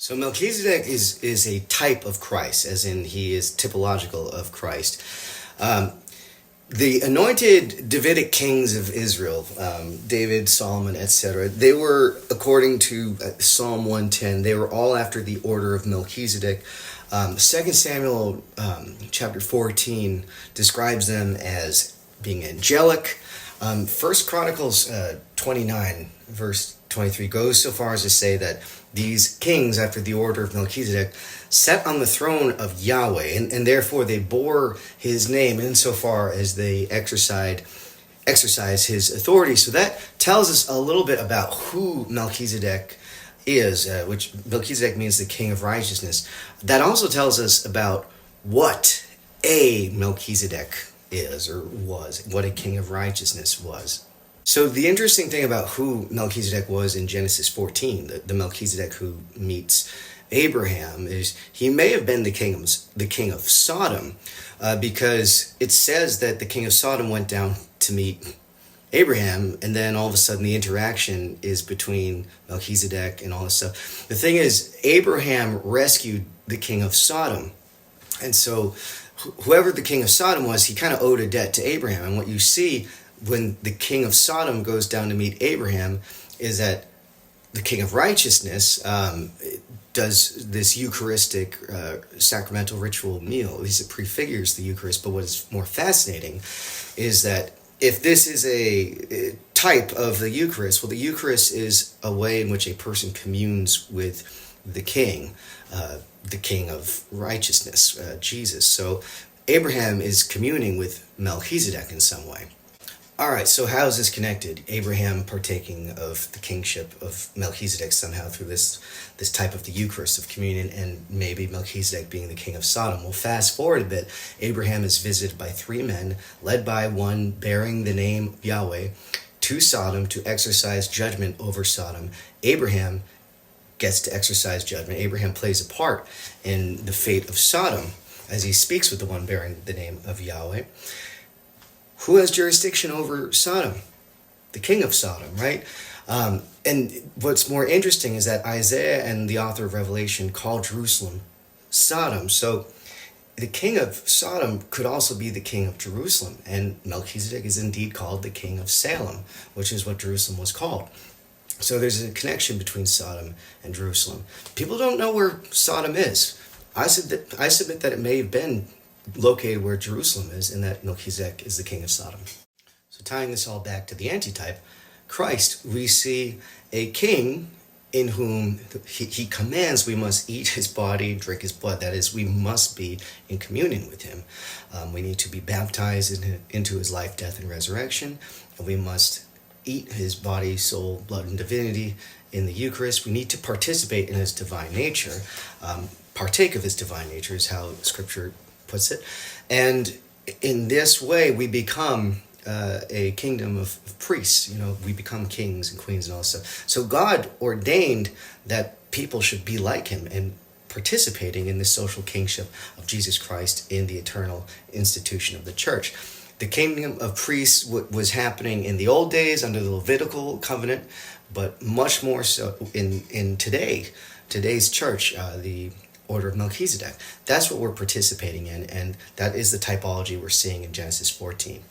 So Melchizedek is a type of Christ, as in he is typological of Christ. The anointed Davidic kings of Israel, David, Solomon, etc., they were, according to Psalm 110, they were all after the order of Melchizedek. 2 Samuel chapter 14 describes them as being angelic. 1 Chronicles 29, verse 23 goes so far as to say that these kings, after the order of Melchizedek, sat on the throne of Yahweh, and therefore they bore his name insofar as they exercised his authority. So that tells us a little bit about who Melchizedek is, which Melchizedek means the king of righteousness. That also tells us about what a Melchizedek is or was, what a king of righteousness was. So the interesting thing about who Melchizedek was in Genesis 14, the Melchizedek who meets Abraham, is he may have been the king of Sodom, because it says that the king of Sodom went down to meet Abraham, and then all of a sudden the interaction is between Melchizedek and all this stuff. The thing is, Abraham rescued the king of Sodom, and so whoever the king of Sodom was, he kind of owed a debt to Abraham. And what you see when the king of Sodom goes down to meet Abraham is that the king of righteousness does this Eucharistic sacramental ritual meal. At least it prefigures the Eucharist. But what is more fascinating is that if this is a type of the Eucharist, well, the Eucharist is a way in which a person communes with the king of righteousness, Jesus. So Abraham is communing with Melchizedek in some way. All right, so how is this connected? Abraham partaking of the kingship of Melchizedek somehow through this type of the Eucharist of communion, and maybe Melchizedek being the king of Sodom. Well, fast forward a bit. Abraham is visited by three men, led by one bearing the name of Yahweh, to Sodom to exercise judgment over Sodom. Abraham gets to exercise judgment. Abraham plays a part in the fate of Sodom as he speaks with the one bearing the name of Yahweh. Who has jurisdiction over Sodom? The king of Sodom, right? And what's more interesting is that Isaiah and the author of Revelation call Jerusalem Sodom. So the king of Sodom could also be the king of Jerusalem. And Melchizedek is indeed called the king of Salem, which is what Jerusalem was called. So there's a connection between Sodom and Jerusalem. People don't know where Sodom is. I submit that it may have been located where Jerusalem is, and that Melchizedek is the king of Sodom. So tying this all back to the antitype, Christ, we see a king in whom he commands we must eat his body, drink his blood. That is, we must be in communion with him. We need to be baptized into his life, death, and resurrection, and we must eat his body, soul, blood, and divinity in the Eucharist. We need to participate in his divine nature. Partake of his divine nature is how Scripture puts it. And in this way, we become a kingdom of priests. We become kings and queens and all this stuff. So God ordained that people should be like him and participating in the social kingship of Jesus Christ in the eternal institution of the church. The kingdom of priests was happening in the old days under the Levitical covenant, but much more so in today's church, the order of Melchizedek. That's what we're participating in, and that is the typology we're seeing in Genesis 14.